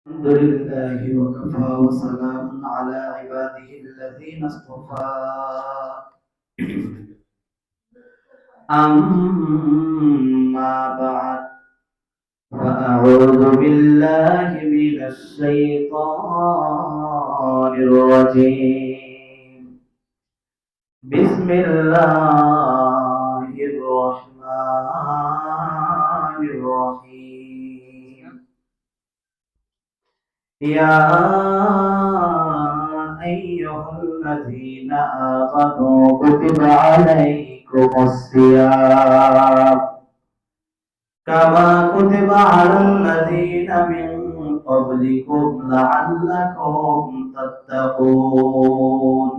الحمد لله وكفى وسلام على عباده الذين اصطفى أما بعد فأعوذ بالله من الشيطان الرجيم بسم الله الرحمن الرحيم يا أيها الذين آمنوا كتب عليكم الصيام كما كتب على الذين من قبلكم لعلكم تتقون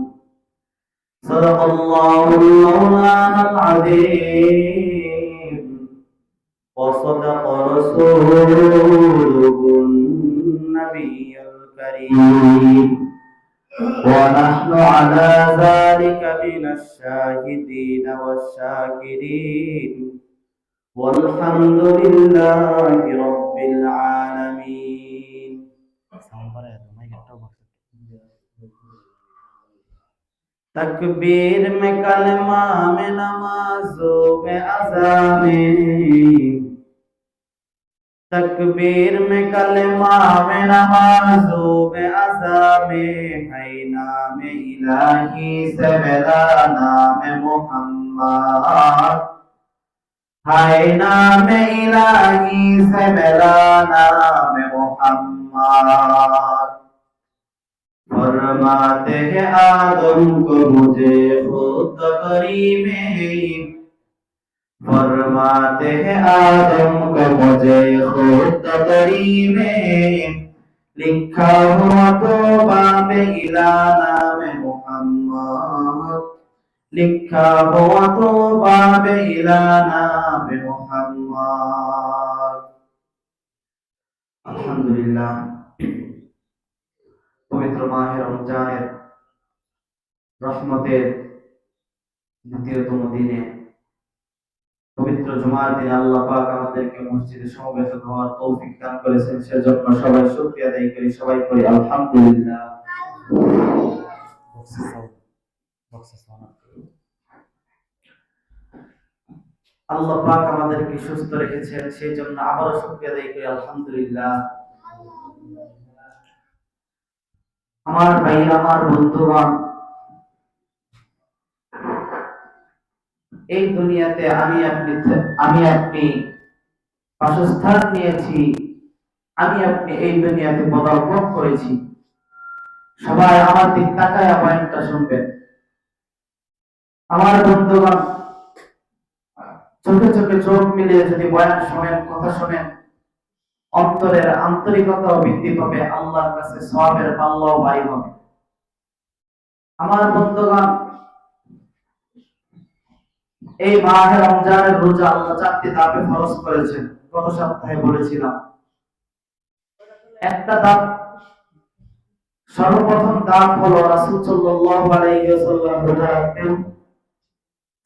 صدق الله مولانا العظيم وصدق رسوله النبي الكريم ونحن على ذلك من الشاهدين والشاكرين والحمد لله رب العالمين तकबीर में कलमा में नमाजों में अज़ामें तकबीर में कलमा में नमाजों में अज़ामें है नाम इलाही से मेरा नाम मोहम्मद है नाम इलाही से मेरा नाम मोहम्मद फरमाते हैं आदम को मुझे खुद करीमें फरमाते हैं आदम को मुझे खुद करीमें लिखा हुआ तो बाबे इला नाम मोहम्मद लिखा हुआ तो बाबे इला नाम मोहम्मद अल्हम्दुलिल्लाह পবিত্র মাহে রমজানের রহমতের দ্বিতীয়তম দিনে পবিত্র জুমার দিনে আল্লাহ পাক আমাদেরকে মসজিদে সমবেত হওয়ার তৌফিক দান করেছেন সেজন্য সবাই শুকরিয়া আদায় করি সবাই করি আলহামদুলিল্লাহ আল্লাহ পাক আমাদেরকে সুস্থ রেখেছেন সেজন্য আবারও শুকরিয়া আদায় করি আলহামদুলিল্লাহ আমার ভাইরা আমার বন্ধুগণ এই দুনিয়াতে আমি আপনি বাসস্থান নিয়েছি আমি আপনি এই দুনিয়াতে পদার্পণ করেছি সবাই আমার দিক তাকায় পয়েন্টটা শুনবেন আমার বন্ধুগণ চোখে চোখে চোখ মিলিয়ে যদি বয়ান শোনেন কথা শোনেন অন্তরের আন্তরিকতা বৃদ্ধি পাবে আল্লাহর কাছে সওয়াবের পাল্লাও ভারী হবে আমার বন্ধুগণ এই মাহে রমজানের রোজা আল্লাহ চারটি ধাপে ফরজ করেছেন গত সপ্তাহে বলেছিলাম একটা ধাপ সর্বপ্রথম ধাপ হলো রাসূল সাল্লাল্লাহু আলাইহি ওয়াসাল্লাম রোজা রাখতেন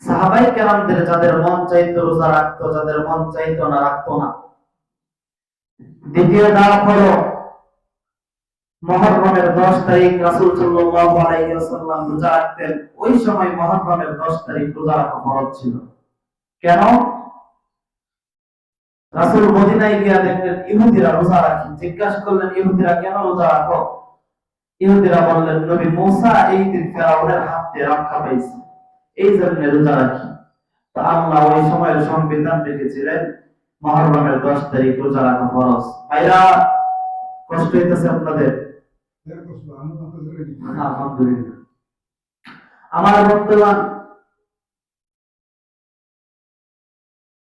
সাহাবায়ে কেরামদের যাদের মন চাইতো রোজা রাখতো যাদের মন চাইতো না রাখতো না দ্বিতীয় ধাপ হলো মুহররমের 10 তারিখ রাসূল সাল্লাল্লাহু আলাইহি ওয়াসাল্লাম রোজা রাখতেন ওই সময় মুহররমের 10 তারিখ রোজা রাখা ফরজ ছিল কেন রাসূল মদিনায় গিয়ে দেখলেন ইহুদিরা রোজা রাখে জিজ্ঞাসা করলেন ইহুদিরা কেন রোজা রাখো ইহুদিরা বললেন নবী মুসা এই দিন ফেরাউনের হাত থেকে রক্ষা পাইছে এই জন্য রোজা রাখি তো আল্লাহ ওই সময়ের সংবিধান রেখেছিলেন মুহররমের 10 তারিখ রোজা রাখা ফরজ ভাইরা কষ্ট হইতেছে আপনাদের আলহামদুলিল্লাহ আমার বর্তমান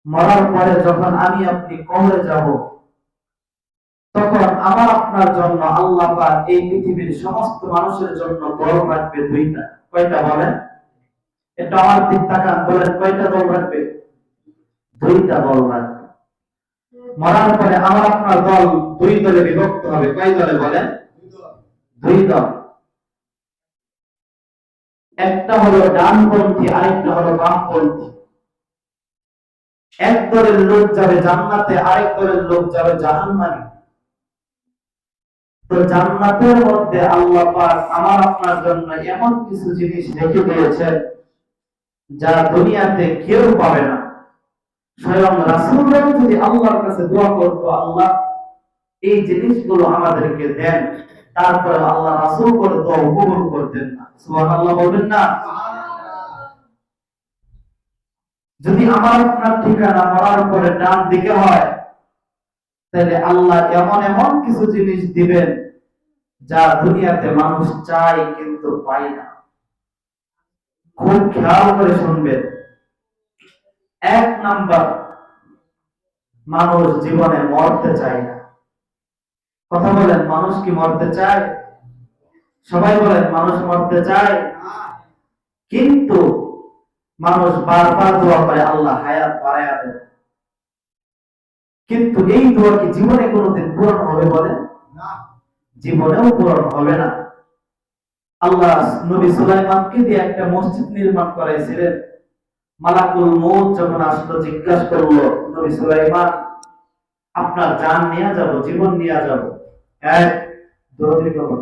মরার পরে যখন আমি আপনি কবরে যাব তখন আমার আপনার জন্য আল্লাহ পাক এই পৃথিবীর সমস্ত মানুষের জন্য দল রাখবে দুইটা কয়টা বলেন এটা আমার দিক তাকান বলেন কয়টা দল রাখবে দুইটা দল রাখবে মরার পরে আমার আপনার দল দুই দলে বিভক্ত হবে কয় দলে বলেন দুই দল একটা হলো ডানপন্থী আরেকটা হলো বামপন্থী এক দলের লোক যাবে জান্নাতে আরেক দলের লোক যাবে জাহান্নামে তো জান্নাতের মধ্যে আল্লাহ পাক আমার আপনার জন্য এমন কিছু জিনিস রেখে দিয়েছেন যা দুনিয়াতে কেউ পাবে না। স্বয়ং রাসূলরাও যদি আল্লাহর কাছে দোয়া করতো, আল্লাহ এই জিনিসগুলো আমাদেরকে দেন, তারপরে আল্লাহ রাসূল করে দোয়া কবুল করতেন না। সুবহানাল্লাহ বলবেন না? যদি আমার আপনার ঠিকানা মরার পরে ডান দিকে হয়, তাহলে আল্লাহ এমন এমন কিছু জিনিস দিবেন যা দুনিয়াতে মানুষ চায় কিন্তু পায় না। খুব খেয়াল করে শুনবেন। এক নাম্বার, মানুষ জীবনে মরতে চায় না। কথা বলেন, মানুষ কি মরতে চায়? সবাই বলেন, মানুষ মরতে চায়। কিন্তু মানুষ বারবার দোয়া করে আল্লাহ হায়াত বাড়ায়া দেন। কিন্তু এই দোয়া কি জীবনে কোনোদিন পূরণ হবে বলেন? জীবনেও পূরণ হবে না। আল্লাহ নবী সুলাইমানকে দিয়ে একটা মসজিদ নির্মাণ করাইছিলেন। মালাকুল মউত যখন আসলো, জিজ্ঞাসা করলো, নবী সুলাইমান, আপনার জান নিয়ে যাব, জীবন নিয়ে যাব, এক দৌড়ি কবর।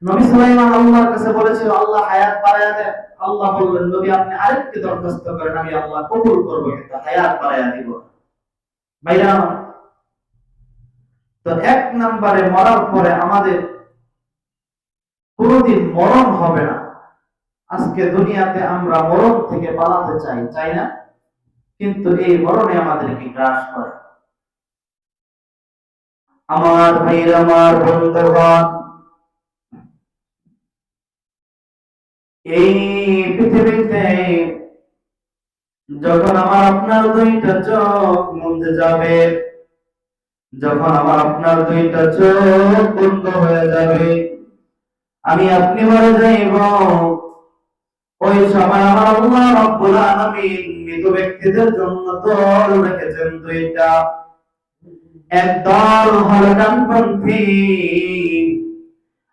নবী সুলাইমান আল্লাহর কাছে বলেছিল আল্লাহ হায়াত বাড়ায়া দেন। আল্লাহ বললেন, নবী আপনি আরেকটি দরখাস্ত করেন, আমি আল্লাহ কবুল করব, কিন্তু হায়াত বাড়ায়া দিব। ভাইরা, তো এক নম্বরে মরার পরে আমাদের কোনদিন মরণ হবে না। আজকে দুনিয়াতে আমরা মরণ থেকে পালাতে চাই, চাই না? কিন্তু এই মরণে আমাদেরকে গ্রাস করে। আমার ভাইরা, আমার বন্ধুগণ, এই পৃথিবীতে যখন আমার আপনার দুইটা চোখ মুছে যাবে, যখন আমার আপনার দুইটা চোখ বন্ধ হয়ে যাবে, আমি আপনি মরে যাইব, ওই সময় আমার আল্লাহ রাব্বুল আলামিন মৃত ব্যক্তিদের জন্য দল রেখেছেন দুইটা। এক দল হলো ডানপন্থী,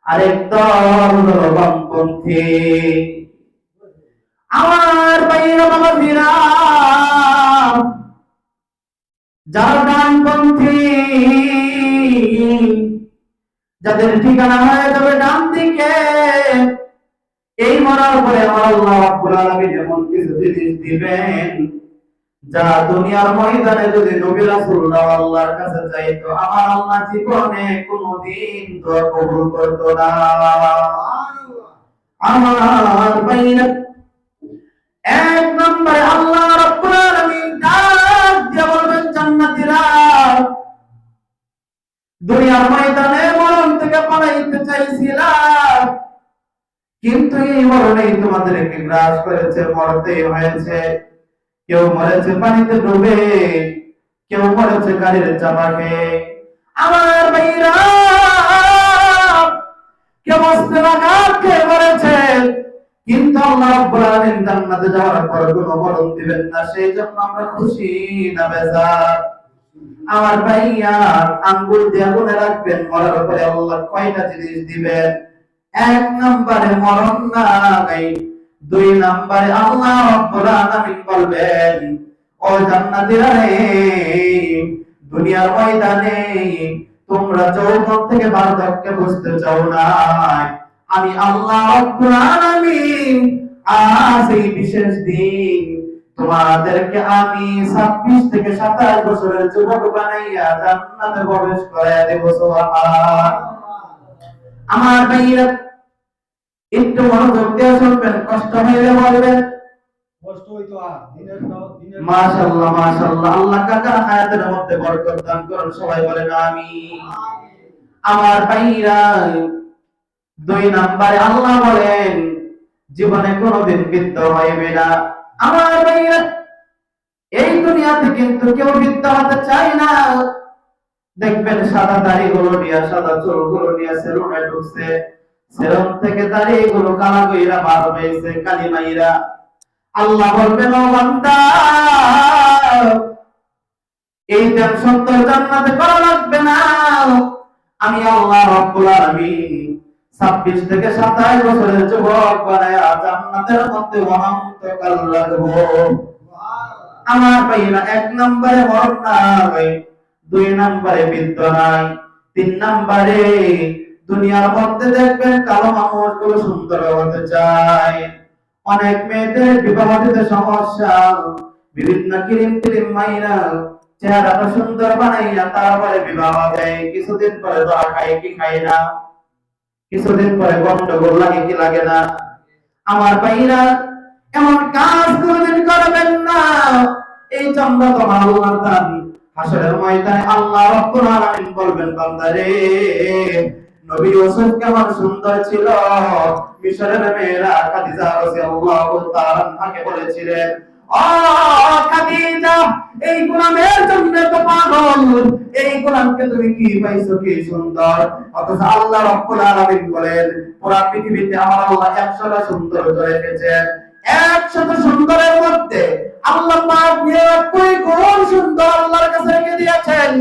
আরেক দল হলো বামপন্থী। আমার ভাইরা বাবাজিরা, যারা ডানপন্থী, যাদের ঠিকানা হয়ে যাবে ডান দিকে, এই মরার পরে আমার আল্লাহ রাব্বুল আলামিন এমন কিছু জিনিস দিবেন যা দুনিয়ার ময়দানে যদি নবী রাসূলুল্লাহ আল্লাহর কাছে চাইতো, আমার আল্লাহ জীবনে কোনোদিন দোয়া কবুল করতো না। আমার ভাইরা, এক নম্বরে আল্লাহ রাব্বুল আলামিন ডাক দিয়ে বলবেন, জান্নাতীরা, দুনিয়ার ময়দানে মরণ থেকে পালাইতে চাইছিলাম, কিন্তু এই মরণেই তোমাদেরকে গ্রাস করেছে, মরতে হয়েছে। কেউ মরেছে পানিতে ডুবে, কেউ মরেছে গাড়ির চাপা খেয়ে। আমার ভাইরা, কেউ অস্ত্রাঘাত খেয়ে মরেছে, কিন্তু আল্লাহ রাব্বুল আলামিন জান্নাতে যাওয়ার পর কোনো মরণ দিবেন না। সেই জন্য আমরা খুশি না বেজার? আমার ভাইয়া, আঙ্গুল দিয়ে গুনে রাখবেন, মরার পরে আল্লাহ কয়টা জিনিস দিবেন। এক নম্বরে মরণ নাই, দুই নম্বরে আল্লাহ রাব্বুল আলামিন বলবেন, ও জান্নাতীরা রে, দুনিয়ার ময়দানে তোমরা যৌবন থেকে বার্ধক্যে বুঝতে চাও না, আমি আল্লাহ রাব্বুল আলামিন আজ এই বিশেষ দিন তোমাদেরকে আমি 26 থেকে 27 বছরের যুবক বানাইয়া জান্নাতে প্রবেশ করাইয়া দেব। সুবহানাল্লাহ। আমার ভাইরা, একটু মনোযোগ দিয়ে শুনবেন, কষ্ট হইলে বলবেন। কষ্ট হইতো দিনের মাশাআল্লাহ, মাশাআল্লাহ। আল্লাহ কাকার হায়াতের মধ্যে বরকত দান করুন, সবাই বলেন আমিন। আমার ভাইরা, দুই নম্বরে আল্লাহ বলেন, জীবনে কোনোদিন বৃদ্ধ হইবে না। আমার ভাইরা, এই দুনিয়াতে কিন্তু কেউ বৃদ্ধ হতে চায় না। দেখবেন সাদা দাড়িগুলো নিয়ে, সাদা চুলগুলো নিয়ে সেলুনে ঢুকছে, সেলুন থেকে দাড়িগুলো কালা কইরা বার হয়েছে, কালিমাইরা। আল্লাহ বলবেন, ও বান্দা, এই টেনশন তো জান্নাতে করা লাগবে না। আমি আল্লাহ রাব্বুল আলামিন 26 থেকে 27 বছরের যুবক বানায়া জান্নাতের মধ্যে অনন্তকাল রাখবো। আমার ভাইরা, এক নম্বরে মরণ নাই, দুই নম্বরে বৃদ্ধ নাই, তিন নাম্বারে দুনিয়ার মধ্যে দেখবেন কালো মানুষগুলো সুন্দর হতে চায়। অনেক মেয়েদের বিবাহ দিতে সমস্যা, বিভিন্ন ক্রিম ক্রিম মাইরা চেহারাটা সুন্দর বানাইয়া তারপরে বিবাহ দেয়, কিছুদিন পরে ধরা খায় কি খায় না, কিছুদিন পরে গন্ডগোল লাগে কি লাগে না। আমার ভাইরা, এমন কাজ কোনদিন করবেন না। এই চন্দ্র তোমার আল্লাহর দান। হাসরের ময়দানে আল্লাহ রাব্বুল আলামিন বলবেন, বান্দারে নবী ইউসুফ কেমন সুন্দর ছিল। মিশরের মেয়েরা খাদিজা রাদিয়াল্লাহু তাআলা আনহাকে বলেছিলেন, ও খাদিজা, এই গোলামের জন্য তো পাগল, এই গোলামকে তুমি কি পাইছো, কি সুন্দর। অথচ আল্লাহ রাব্বুল আলামিন বলেন, পুরা পৃথিবীতে আমার আল্লাহ 100টা সুন্দর রেখেছেন। 100টা সুন্দরের মধ্যে আল্লাহ পাক 99 গুণ সুন্দর আল্লাহর কাছে রেখে দিয়েছেন।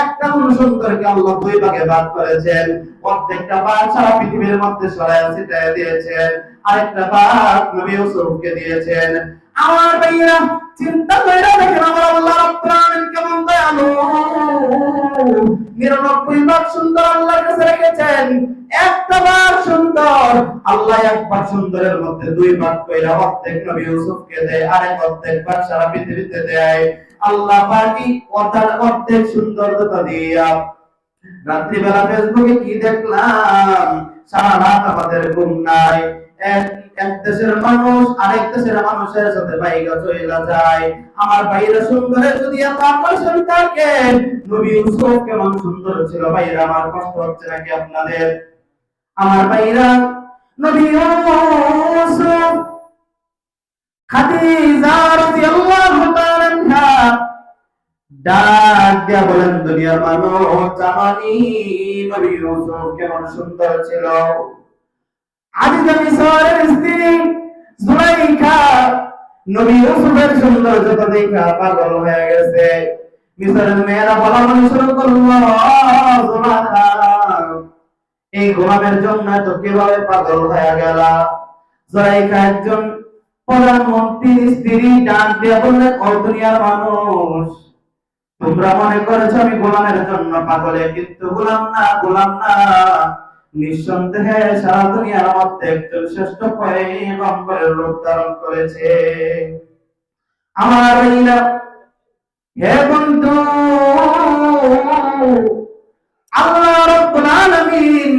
একটা গুণ সুন্দরকে আল্লাহ দুই ভাগে ভাগ করেছেন। প্রত্যেকটা ভাগ সারা পৃথিবীর মধ্যে ছড়ায় ছিটিয়ে দিয়েছেন। আরেকটা ভাগ নবী ইউসুফকে দিয়েছেন। আমার ভাইরা, চিন্তা করে দেখেন আমার আল্লাহ রাব্বুল আলামিন কেমন দয়ালু। 99 ভাগ সুন্দর আল্লাহর কাছে রেখেছেন, একটা ভাগ সুন্দর আল্লাহ একবার সুন্দরের মধ্যে দুই ভাগ কইরা অর্ধেক নবী ইউসুফকে দেয়, আরেক অর্ধেক ভাগ সারা পৃথিবীতে দেয়। আল্লাহ বাকি অর্ধেক সুন্দরতা দিয়া রাত্রিবেলা ফেসবুকে কি দেখলাম, সারা রাত আমাদের ঘুম নাই। এক দেশের মানুষ আরেক দেশের মানুষের সাথে বাইগা চইলা যায়। আমার বাইরে সুন্দরে যদি এত আকর্ষণ থাকে, নবী ইউসুফ কেমন সুন্দর ছিল বাইরে, আমার কষ্ট হচ্ছে নাকি আপনাদের? আমার বাইরা, নবী ইউসুফ খাদিজা রাদিয়াল্লাহু তাআলা আনহা ডাক দিয়া বলেন, দুনিয়ার মানুষ জানি নবী ইউসুফ কেমন সুন্দর ছিল। আজিজা মিসরের স্ত্রী জুলাইখা নবী ইউসুফের সৌন্দর্যতা দেখা পাগল হয়ে গেছে। মিসরের মেয়েরা বলা শুরু করলো, জুলাইখা, এই গোলামের জন্য তো কিভাবে পাগল হয়ে গেল? জুলাইখা একজন প্রধানমন্ত্রীর স্ত্রী ডাক দিয়া বললেন, ও দুনিয়ার মানুষ, তোমরা মনে করেছো আমি গোলামের জন্য পাগলে, কিন্তু গোলাম না, গোলাম না। নিঃসন্দেহে সারা দুনিয়ার মধ্যে একজন শ্রেষ্ঠ পয়গম্বরের রূপ ধারণ করেছে। আমার ভাইরা, হে বন্ধু, আল্লাহ রাব্বুল আলামিন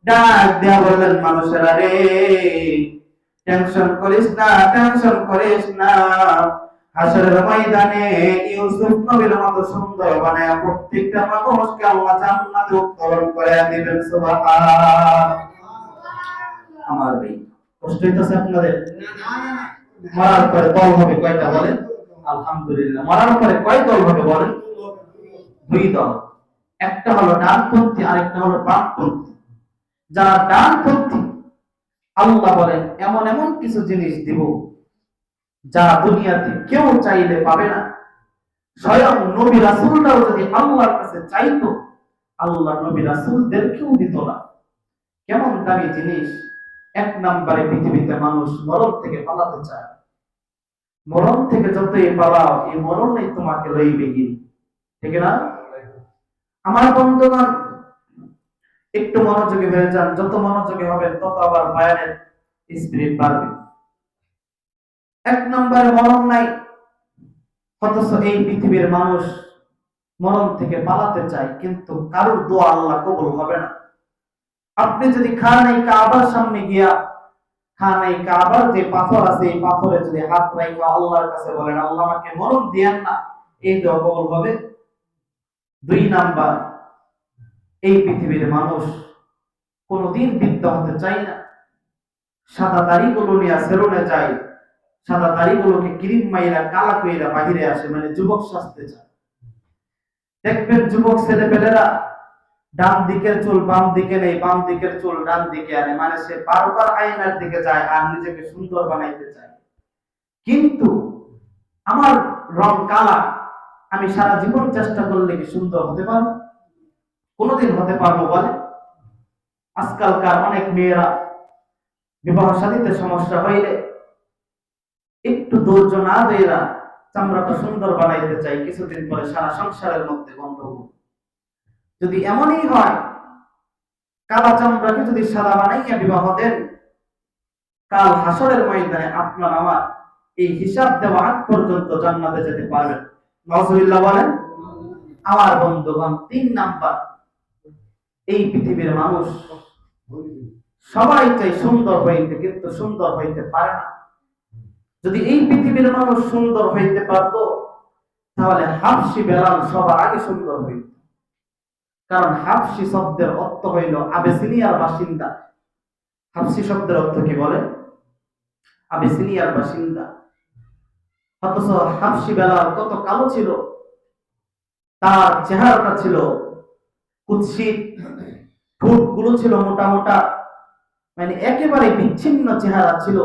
ডাক দিয়া বললেন, মানুষেরা রে, টেনশন করিস না, টেনশন করিস না। হাসরের ময়দানে ইউসুফ নবীর মতো সুন্দর বানায় প্রত্যেকটা মানুষকে আল্লাহ জান্নাতে উত্তরণ করে দিবেন। সুবহানাল্লাহ। আমার ভাই, কষ্ট হইতেছে আপনাদের? মরার পরে দল হবে কয়টা বলেন? আলহামদুলিল্লাহ। মরার পরে কয় দল হবে বলেন? দুই দল। একটা হলো ডানপন্থী, আরেকটা হলো বামপন্থী। যারা ডানপন্থী, আল্লাহ বলেন এমন এমন কিছু জিনিস দিব যা দুনিয়াতে কেউ চাইলে পাবে না। স্বয়ং নবী রাসূলরাও যদি আল্লাহর কাছে চাইতো, আল্লাহ নবী রাসূলদেরকেও দিত না। কেমন দামি জিনিস! এক নম্বরে পৃথিবীতে মানুষ মরণ থেকে পালাতে চায়। মরণ থেকে যতই পালাও, এই মরণই তোমাকে লইবে গিয়ে, ঠিক না? আমার বন্ধুগণ, একটু মনোযোগী হয়ে যান। যত মনোযোগী হবেন তত আবার বয়ানের স্পিরিট বাড়বে। এক নম্বরে মরণ নাই, অথচ এই পৃথিবীর মানুষ মরণ থেকে পালাতে চায়, কিন্তু কারোর দোয়া আল্লাহ কবুল হবে না। আপনি যদি খানায় কাবার সামনে গিয়া, খানায় কাবার যে পাথর আছে, এই পাথরে যদি হাত রাখা আল্লাহর কাছে বলেন, আল্লাহ আমাকে মরণ দিয়েন না, এই দোয়া কবুল হবে? দুই নাম্বার, এই পৃথিবীর মানুষ কোনদিন বিদ্যা হতে চায় না। সাদা দাড়িগুলো নিয়ে সেলুনে যায়, সাদা দাড়িগুলোকে ক্রিম মাইরা কালা কইরা বাহিরে আসে, মানে যুবক সাজতে চায়। দেখবেন যুবক ছেলেপেলেরা ডান দিকের চুল বাম দিকে নেই, বাম দিকের চুল ডান দিকে আনে, মানে সে বারবার আয়নার দিকে যায় আর নিজেকে সুন্দর বানাইতে চায়। কিন্তু আমার রং কালা, আমি সারা জীবন চেষ্টা করলে কি সুন্দর হতে পারবো? কোনোদিন হতে পারবো বলে? আজকালকার অনেক মেয়েরা বিবাহ শাদীতে সমস্যা হইলে একটু ধৈর্য না দেয়া চামড়াটা সুন্দর বানাইতে চাই, কিছুদিন পরে সারা সংসারের মধ্যে গন্ডগোল। যদি এমনই হয়, কালা চামড়াকে যদি সাদা বানাইয়া বিবাহ দেন, কাল হাসরের ময়দানে আপনার আমার এই হিসাব দেওয়া আগ পর্যন্ত জান্নাতে যেতে পারবেন। নাউজুবিল্লাহ বলেন। আমার বন্ধুগণ, 3 নাম্বার, এই পৃথিবীর মানুষ সবাই চাই সুন্দর হইতে, কিন্তু সুন্দর হইতে পারে না। যদি এই পৃথিবীর মানুষ সুন্দর হইতে পারতো, তাহলে হাবশী বেলাল সবার আগে সুন্দর হইত। কারণ হাবশী শব্দের অর্থ হইল আবেসিনিয়ার বাসিন্দা। হাবশী শব্দের অর্থ কি বলে? আবেসিনিয়ার বাসিন্দা। অথচ হাবশী বেলাল কত কালো ছিল, তার চেহারাটা ছিল কুৎসিত, ঠোঁটগুলো ছিল মোটা মোটা, মানে একেবারে বিচ্ছিন্ন চেহারা ছিল।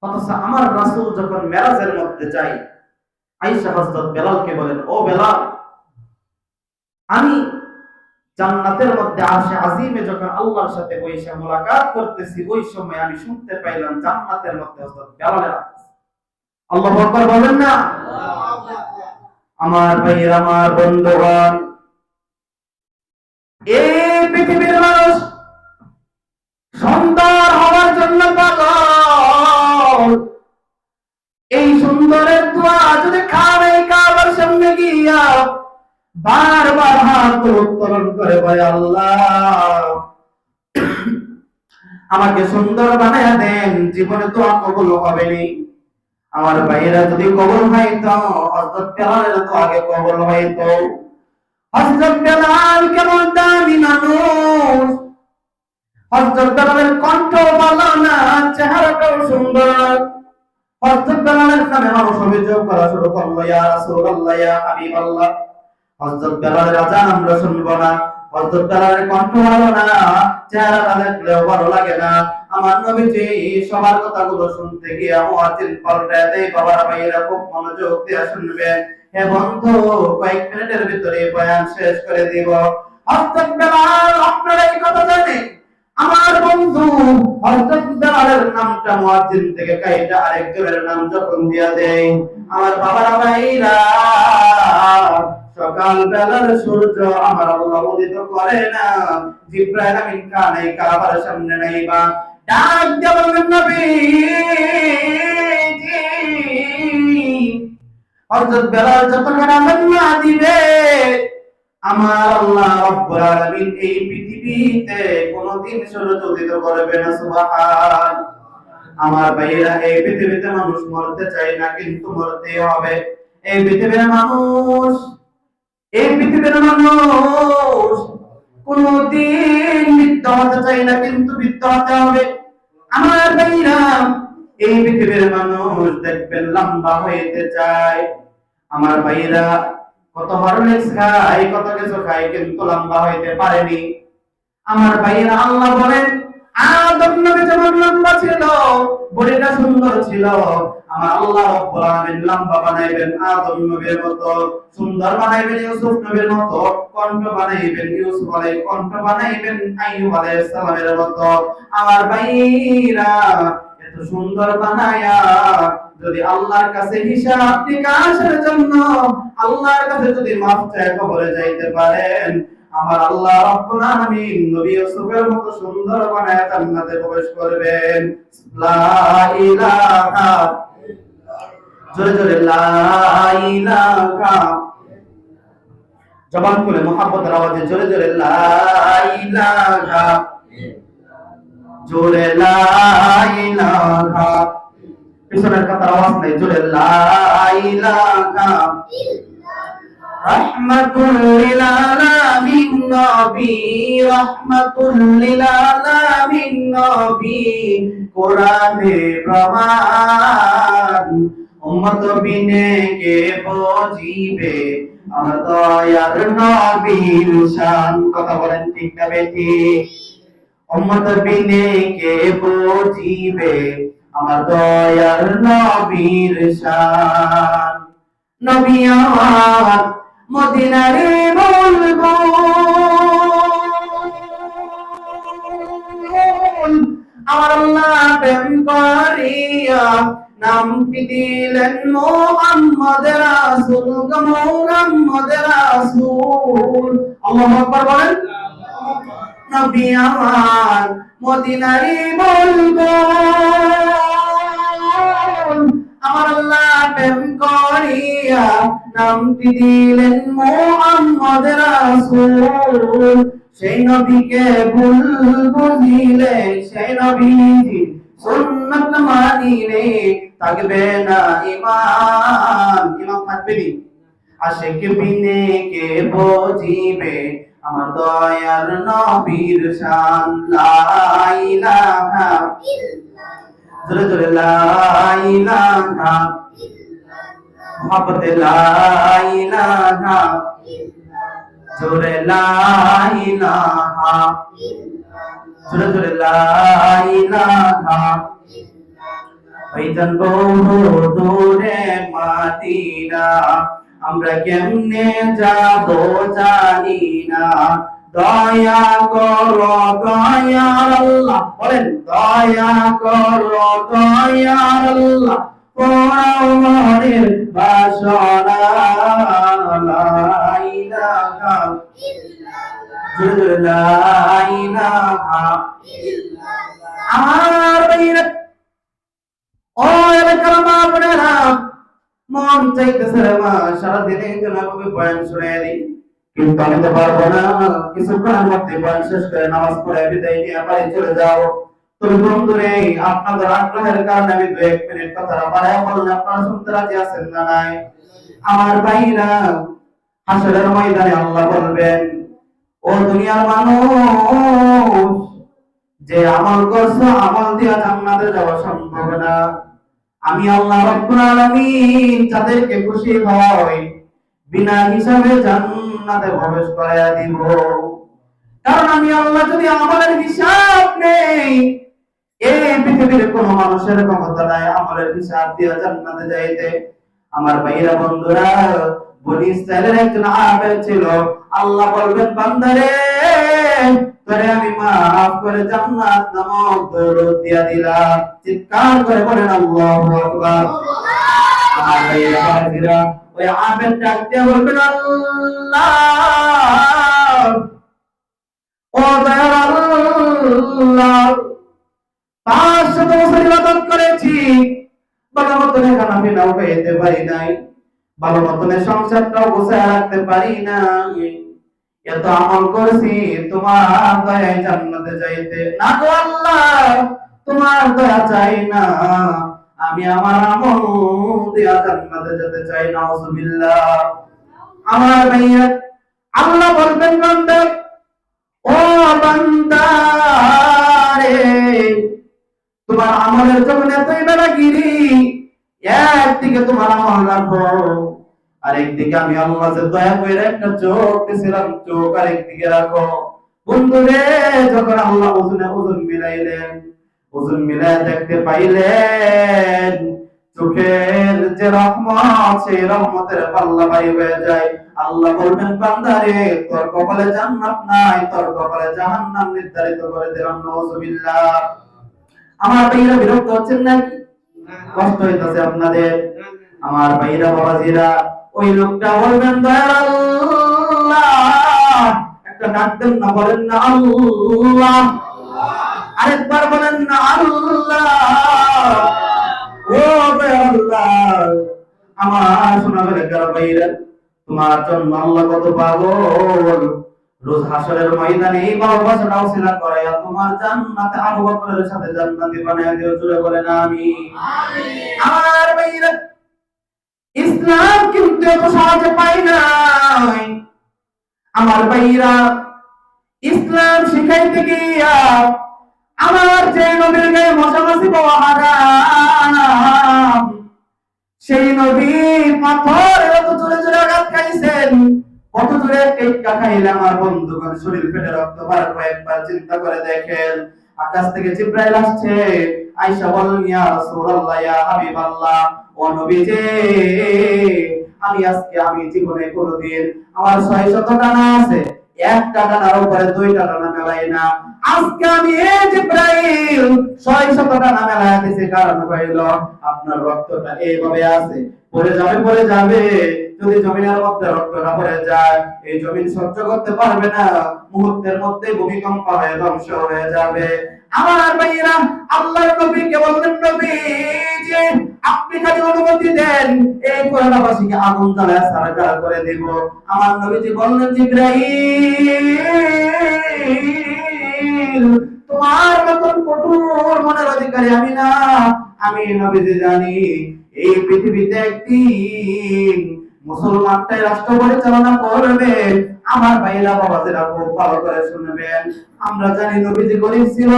অথচ আমার রাসূল যখন মেরাজের মধ্যে যায়, আয়েশা হযরত বেলালকে বলেন, ও বেলাল, আমি জান্নাতের মধ্যে আরশে আজিমে যখন আল্লাহর সাথে বসে মোলাকাত করতেছি, ওই সময় আমি শুনতে পাইলাম জান্নাতের মধ্যে হযরত বেলালের আওয়াজ। আল্লাহু আকবার বলেন না? আমার ভাইয়ের, আমার বন্ধুগণ, এই পৃথিবীর মানুষ সুন্দর হওয়ার জন্য পাগল। এই সুন্দরের দোয়া যদি খানায় কাবার সামনে গিয়া বারবার হাত উত্তোলন করে বলে, আল্লাহ আমাকে সুন্দর বানায়া দেন, জীবনে দোয়া কবুল হবে নি। আমার ভাইয়েরা, যদি কবুল হইতো, হযরত বেলালের তো আগে কবুল হইতো। হযরত বেলাল কেমন দামি মানুষ, হযরত বেলালের কণ্ঠ ভালো না, চেহারাটাও সুন্দর। হযরত বেলালের নামে মানুষ অভিযোগ করা শুরু করলো, ইয়া রাসূলুল্লাহ, ইয়া হাবিবাল্লাহ, হযরত বেলালের আযান আমরা শুনবো না, হযরত বেলালের কণ্ঠ ভালো না, চেহারাটা দেখলেও ভালো লাগে না। আমার নবীজি সবার কথাগুলো শুনতে গিয়ে মুয়াজ্জিন পাল্টায় দেয়, বাবার ভাইয়েরা খুব মনোযোগ দিয়ে শুনবেন। হে বন্ধু, কয়েক মিনিটের ভিতরে বয়ান শেষ করে দিব। হযরত বেলাল, আপনারা এই কথা জানেন, আমার বন্ধু হযরত বেলালের নামটা মুয়াজ্জিন থেকে কাইটা আরেকজনের নাম যখন দিয়া দেয়, আমার বাবার ভাইরা, সকাল বেলার সূর্য আমার আল্লাহ উদিত করে না, জিবরাইল আমিন কানাই কাবার সামনে নাইবা ডাক দেবেন, নবী হযরত বেলাল যতক্ষণ আযান না দিবে, আমার আল্লাহ রাব্বুল আলামিন এই পৃথিবীতে কোনদিন সূর্য উদিত করবে না। সুবহান। আমার ভাইরা, এই পৃথিবীতে মানুষ মরতে চায় না, কিন্তু মরতে হবে। এই পৃথিবীর মানুষ, এই পৃথিবীর মানুষ কোনদিন মৃত্যু হতে চায় না, কিন্তু মৃত্যু হতে হবে। আমার ভাইরা, এই পৃথিবীর মানুষ দেখবেন লম্বা হইতে চায়। আমার ভাইরা কত হরলিক্স খায়, কত কিছু খায়, কিন্তু লম্বা হইতে পারেনি। আমার ভাইরা, আল্লাহ বলেন, আদম নবী যেমন লম্বা ছিল, বডিটা সুন্দর ছিল, আমার আল্লাহ রাব্বুল আলামিন লম্বা বানাইবেন আদম নবীর মতো, সুন্দর বানাইবেন ইউসুফ নবীর মতো, কণ্ঠ বানাইবেন ইউসুফ আলাইহিস, কণ্ঠ বানাইবেন আইয়ুব আলাইহিস সালামের মতো। আমার ভাইরা, এত সুন্দর বানায়া যদি আল্লাহর কাছে হিসাব নিকাশের জন্য আল্লাহর কাছে যদি মাফ চায় কবরে যাইতে পারেন, আমার আল্লাহ রাব্বুল আলামিন নবী ইউসুফের মতো সুন্দর বানায়া জান্নাতে প্রবেশ করবেন। লা ইলাহা, জোরে জোরে লা ইলাহা, জবান খুলে মুহাব্বতের আওয়াজে জোরে জোরে লা ইলাহা, জোরে লা ইলাহা, পিছনের কথার আওয়াজ নাই, জোরে লা ইলাহা। রাহমাতুল লিল আলামিন নবী, রাহমাতুল লিল আলামিন নবী, কোরআনে প্রমাণ, উম্মত বিনে কে বুঝিবে আমার দয়ার নবীর শান। কথা বলেন ঠিক না বেঠিক? উম্মত বিনে কে বুঝিবে আমার দয়ার নবীর শান। নবী আমার মদিনারে বুলবুল, আমার আল্লাহ প্রেম করিয়া নামটি দিলেন মুহাম্মদ রাসূল গো মুহাম্মদ রাসূল। আল্লাহু আকবার বলেন। নবী আমার মদিনারি বুলবুল, আমার আল্লাহ প্রেম করিয়া নামটি দিলেন মুহাম্মদ রাসূল। সেই নবীকে ভুল বুঝিলে, সেই নবীজি সুন্নাত মানিলে থাকবে না ঈমান। ঈমান থাকবে নি? আশিক বিনে কে বুঝিবে আমার দয়ার নবীর শান। লা ইলাহা ইল্লাল্লাহ, জোরে জোরে লা ইলাহা ইল্লাল্লাহ, মুহাব্বতে লা ইলাহা ইল্লাল্লাহ, জোরে লা ইলাহা ইল্লাল্লাহ, জোরে জোরে লা ইলাহা ইল্লাল্লাহ। ভাইজান বহু দূরে মদিনা, আমরা কেমনে যাব জানি না। দয়া করো দয়ার আল্লাহ, বলেন দয়া করো দয়ার আল্লাহ, পোড়াও মনের বাসনা। লা ইলাহা ইল্লাল্লাহ, জোরে জোরে লা ইলাহা ইল্লাল্লাহ। আমার ভাইরা, ও এলাকার মা বোনেরা, মন চাইতেছে রে মা সারাদিনে যেন আমি বয়ান শুনে দিই, কিন্তু আমি তো পারবো না। কিছুক্ষণের মধ্যে বয়ান শেষ করে নামাজ পড়ে বিদায় নিয়ে বাড়ি চলে যাও। তবে বন্ধুরে, আপনাদের আগ্রহের কারণে আমি 2-1 মিনিট কথাটা বাড়ায় বললাম, আপনারা শুনতে রাজি আছেন না নাই? আমার ভাইরা, হাসরের ময়দানে আল্লাহ বলবেন, ও দুনিয়ার মানুষ, যে আমল করছো আমল দিয়া জান্নাতে যাওয়া সম্ভব না। আমি আল্লাহ রাব্বুল আলামিন যাদেরকে খুশি হয় বিনা হিসাবে জান্নাতে প্রবেশ করায়া দিব। কারণ আমি আল্লাহ যদি আমলের হিসাব নেই, এই পৃথিবীর কোন মানুষের ক্ষমতা নাই আমলের হিসাব দিয়া জান্নাতে যাইতে। আমার ভাইরা বন্ধুরা, বনি ইসরাইলের একজন আবেদ ছিল। আল্লাহ বলবেন, বান্দারে তোরে আমি মাফ করে জান্নাত নামক দৌলত দিয়া দিলাম। চিৎকার করে বলেন আল্লাহু আকবার। আমার ভাইরা বান্দিরা, ওই আবেদ ডাক দিয়ে বলবেন, আল্লাহ ও দয়ার আল্লাহ, 500 বছর ইবাদত করেছি, ভালো মতনে খানা পিনাও খাইতে পারি নাই, ভালো মতনে সংসারটাও গোছায় রাখতে পারি নাই, এত আমল করেছি, তোমার দয়ায় জান্নাতে যাইতে না গো আল্লাহ, তোমার দয়া চাই না, আমি আমার আমল দিয়া জান্নাতে যেতে চাই। নাউজুবিল্লাহ। আমার ভাইয়া, আল্লাহ বলবেন, বান্দা ও বান্দা রে, তোমার আমলের যখন এতই বেড়াগিরি, একদিকে তোমার আমল রাখো, আরেকদিকে আমি আল্লাহ যে দয়া করে একটা চোখ দিয়েছিলাম, চোখ আরেকদিকে রাখো। বন্ধুরে, যখন আল্লাহ ওজন মিলাইলেন, ওজন মিলাই দেখতে পাইলেন চোখের যে রহমত, সেই রহমতের পাল্লা ভারী হয়ে যায়। আল্লাহ বলবেন, বান্দারে তোর কপালে জান্নাত নাই, তোর কপালে জাহান্নাম নির্ধারিত করে দিলাম। নাউজুবিল্লাহ। আমার ভাইরা বিরক্ত হচ্ছেন নাকি? কষ্ট হইতাছে আপনাদের? আমার ভাইরা বাবাজিরা, ওই লোকটা বলবেন, দয়ার আল্লাহ, একটা ডাক দেন না, বলেন না আল্লাহ, আরেকবার বলেন না আল্লাহ। ও দয়ার আল্লাহ, আমার সোনা বেলাকার ভাইরা, তোমার জন্য আল্লাহ কত পাগল। রোজ হাসরের ময়দানে এই ভালোবাসাটা উসিলা করাইয়া তোমার জান্নাতে আবু বকরের সাথে জান্নাতি বানায়া দিও। জোরে বলেন আমিন। আমার ভাইরা, ইসলাম কিন্তু এত সহজে পাই নাই। আমার ভাইরা, ইসলাম শিখাইতে গিয়া আমার যে নবীর গায়ে মশামাছি পাওয়া হারাম, সেই নবী পাথর এত জোরে জোরে আঘাত খাইছেন, কত জোরে টেক্কা খাইলে আমার বন্ধুগণ শরীর ফেটে রক্ত বার হয়। একবার চিন্তা করে দেখেন, আকাশ থেকে জিবরাইল আসছে, আয়েশা বলেন, ইয়া রাসূলুল্লাহ, ইয়া হাবিবাল্লাহ, ও নবীজি, আমি জীবনে কোনোদিন আমার 600 টাকা আছে, একটা টাকার উপরে 2টা টাকা আমি মেলাই না। আজকে আমি এই জিব্রাইল 600 টাকা মেলায় দিছি, কারণ হইল আপনার রক্তটা এইভাবে আছে, পড়ে যাবে। যদি জমিনের মধ্যে রক্তটা পড়ে যায়, এই জমিন সহ্য করতে পারবে না, মুহূর্তের মধ্যে ভূমিকম্প হয়ে ধ্বংস হয়ে যাবে। আমার ভাইরা, আল্লাহর নবীকে বললেন, নবী যে আপনি খালি অনুমতি দেন, এই কোরআনবাসীকে আগুন জ্বালায় সারকার করে দেব। আমার নবীজি বললেন, জিবরাইল, তোমার মতন কঠোর মনের অধিকারী আমি না। আমি নবীজি জানি এই পৃথিবীতে একদিন মুসলমানটাই রাষ্ট্র পরিচালনা করবে। আমার ভাইরা বাবাদেরা খুব ভালো করে শুনবেন। আমরা জানি নবীজি গরিব ছিল,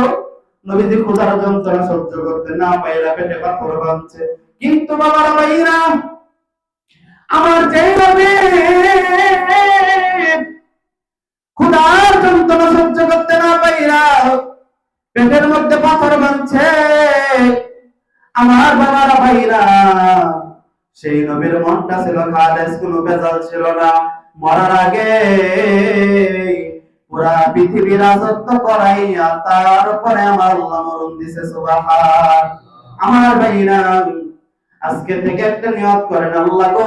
নবীজি ক্ষুধার যন্ত্রণা সহ্য করতে না পাইরা পেটে পাথর বাঁধছে। কিন্তু বাবারা ভাইরা, আমার যেই নবী ক্ষুধার যন্ত্রণা সহ্য করতে না পাইরা পেটের মধ্যে পাথর বাঁধছে, আমার বাবারা ভাইরা, সেই নবীর মনটা ছিল খালেস, কোনো ভেজাল ছিল না। মরার আগে পুরা পৃথিবী রাজত্ব করাইয়া তারপরে আমার আল্লাহ মরণ দিছে, সুবহান। আমার ভাইরা, আজকে থেকে একটা নিয়ত করেন, আল্লাহ গো,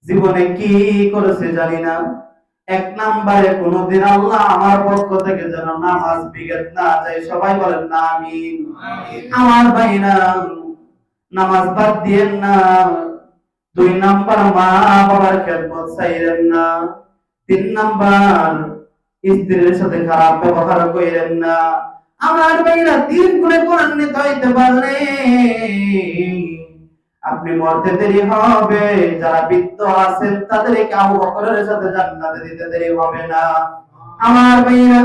জীবনে কি করেছে জানি না, 1 নম্বরে কোনদিন আল্লাহ আমার পক্ষ থেকে যেন নামাজ বিগত না যায়। সবাই বলেন না আমিন। আমার ভাইরা, নামাজ বাদ দিয়েন না। 2 নাম্বার, মা বাবার খেদমত ছাইরেন না। 3 নাম্বার, স্ত্রীর সাথে খারাপ ব্যবহার কইরেন না। আমার ভাইরা, 3 গুণে গুণান্বিত হইতে পারলে আপনি মরতে দেরি হবে। যারা বৃদ্ধ আছেন তাদেরকে আবু বকরের সাথে জান্নাতে দিতে দেরি হবে না। আমার ভাইরা,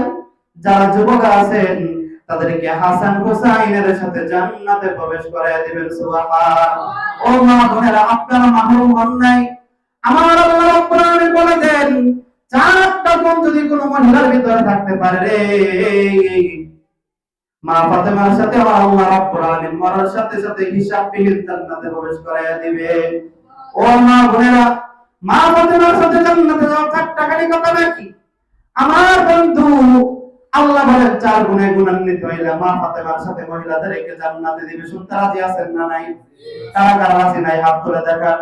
যারা যুবক আছেন তাদেরকে হাসান হুসাইনের সাথে জান্নাতে প্রবেশ করায় দিবেন, সুবহান। ও মা বোনেরা, আপনারা মাহরুম হন নাই। আমার আল্লাহ রাব্বুল আলামিন বলে দেন, 4টা গুণ যদি কোনো মহিলার ভিতরে থাকতে পারে রে, মা ফাতেমার সাথে আল্লাহ রাব্বুল আলামিন মরার সাথে সাথে হিসাববিহীন জান্নাতে প্রবেশ করায় দিবে। ও মা বোনেরা, মা ফাতেমার সাথে জান্নাতে যাওয়া 4টা খালি কথা নাকি? আমার বন্ধু, আল্লাহ বলেন 4 গুণে গুণান্বিত হইলে মা ফাতেমার সাথে মহিলাদেরকে জান্নাতে দিবে। শুনতে রাজি আছেন না নাই? কারা কারা রাজি নাই হাত তুলে দেখান।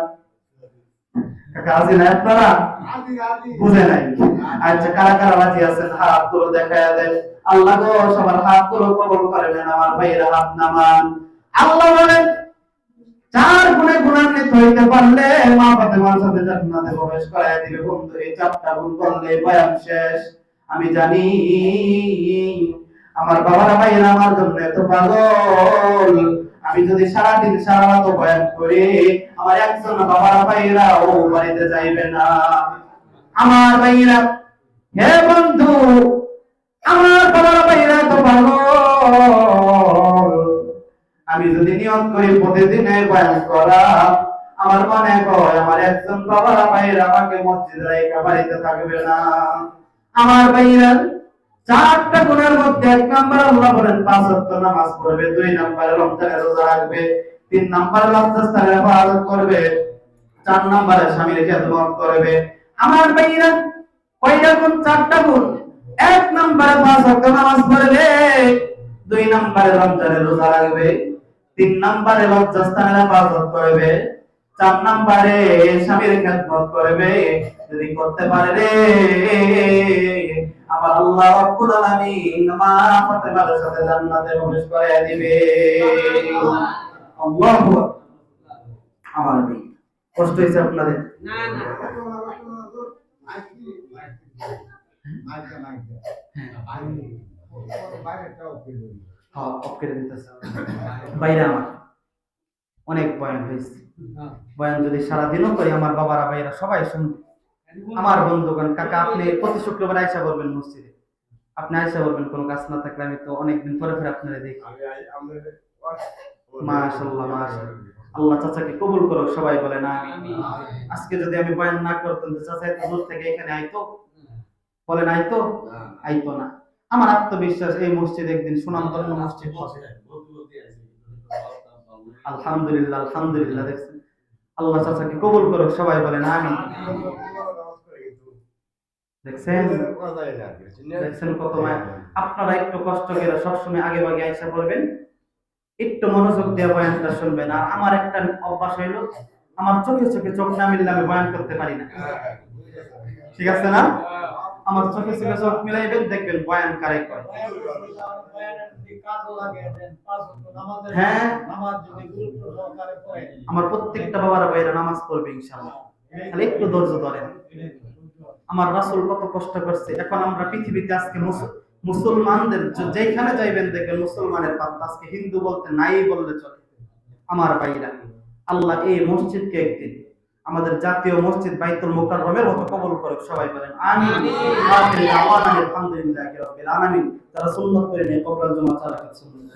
কাকা রাজি নাই আপনারা? বুঝে নাই? আচ্ছা, কারা কারা রাজি আছেন হাত তুলে দেখায় দেন। আল্লাহ গো, সবার হাত তুলে কবুল করে নেন। আমার ভাইয়েরা হাত নামান। আল্লাহ বলেন 4 গুণে গুণান্বিত হইতে পারলে মা ফাতেমার সাথে জান্নাতে প্রবেশ করায় দিবে। বন্ধু, এই 4টা গুণ করলে বয়ান শেষ। আমি জানি আমার বাবারা ভাইয়েরা আমার জন্য এত পাগল। আমি যদি সারাদিন সারা রাত বয়ান করি, আমার একজন বাবারা ভাইয়েরা ও বাড়িতে যাইবে না। আমার ভাইয়েরা, হে বন্ধু, আমার বাবারা ভাইয়েরা তো পাগল। আমি যদি নিয়ত করি প্রতিদিনের বয়ান করা, আমার মনে হয় আমার একজন বাবারা ভাইয়েরা আমাকে মসজিদে রেখে বাড়িতে থাকবে না। আমার ভাইয়েরা, 4টা গুণের মধ্যে 1 নাম্বার আল্লাহ বলেন 5 ওয়াক্ত নামাজ পড়বে, 2 নাম্বারে রমজানের রোজা রাখবে, 3 নাম্বারে লজ্জাস্থানের ইবাদত করবে, 4 নাম্বারে স্বামীর খেদমত করবে। আমার ভাইয়েরা, কয়টা গুণ? 4টা গুণ। 1 নাম্বারে 5 ওয়াক্ত নামাজ পড়বে, 2 নাম্বারে রমজানের রোজা রাখবে, 3 নাম্বারে লজ্জাস্থানের ইবাদত করবে, 4 নাম্বারে স্বামীর খেদমত করবে। যদি করতে পারে রে, আমার আল্লাহ রাব্বুল আলামিন মা ফাতেমার সাথে জান্নাতে প্রবেশ করায় দিবে। আল্লাহু আকবার। আমার ভাই, কষ্ট হইছে আপনাদের? না না হ্যাঁ, অফ করে দিতেছে। বাইরে আমার অনেক বয়ান হয়েছে। বয়ান যদি সারাদিনও করি, আমার বাবারা ভাইরা সবাই শুনবে। আমার বন্ধুগণ, কাকা আপনি প্রতি শুক্রবার আইসা করবেন মসজিদে। আপনি আইসা করবেন, কোনো কাজ না থাকলে। আমি তো অনেকদিন পরে ফের আপনারা দেখি। মাশাআল্লাহ, মাশাআল্লাহ। আল্লাহ চাচাকে কবুল করুক, সবাই বলেন আমিন। আজকে যদি আমি বয়ান না করতাম, তো চাচা এত দূর থেকে এখানে আইতো? বলেন আইতো? আইতো না। আমার আত্মবিশ্বাস এই মসজিদ একদিন সুনামধন্য মসজিদ হবে। আলহামদুলিল্লাহ, আলহামদুলিল্লাহ। দেখছেন, আল্লাহ চাচাকে কবুল করুক, সবাই বলেন আমিন। দেখছেন দেখছেন কত মায়া। আপনারা একটু কষ্ট করে সবসময় আগে ভাগে আইসা পড়বেন, একটু মনোযোগ দিয়ে বয়ানটা শুনবেন। আর আমার একটা অভ্যাস হইলো, আমার চোখে চোখে চোখ না মিললে আমি বয়ান করতে পারি না, ঠিক আছে না? আমার চোখে চোখে চোখ মিলাইবেন, দেখবেন বয়ান কারে করে। হ্যাঁ, আমার প্রত্যেকটা বাবারা ভাইরা নামাজ পড়বে ইনশাআল্লাহ, খালি একটু ধৈর্য ধরেন। আমার রাসূল কত কষ্ট করছে। এখন আমরা পৃথিবীতে আজকে মুসলমানদের যেখানে যাইবেন দেখবেন মুসলমানের পান্তা, আজকে হিন্দু বলতে নাই বললে চলে। আমার ভাইরা, আল্লাহ এই মসজিদকে একদিন আমাদের জাতীয় মসজিদ বাইতুল মুকাররমের মতো কবুল করুক, সবাই বলেন আমিন। আখির দাওয়ানা আলহামদুলিল্লাহি রাব্বিল আলামিন। যারা সুন্নাত করে নিয়ে কবর জমা চালাতে সুন্নাত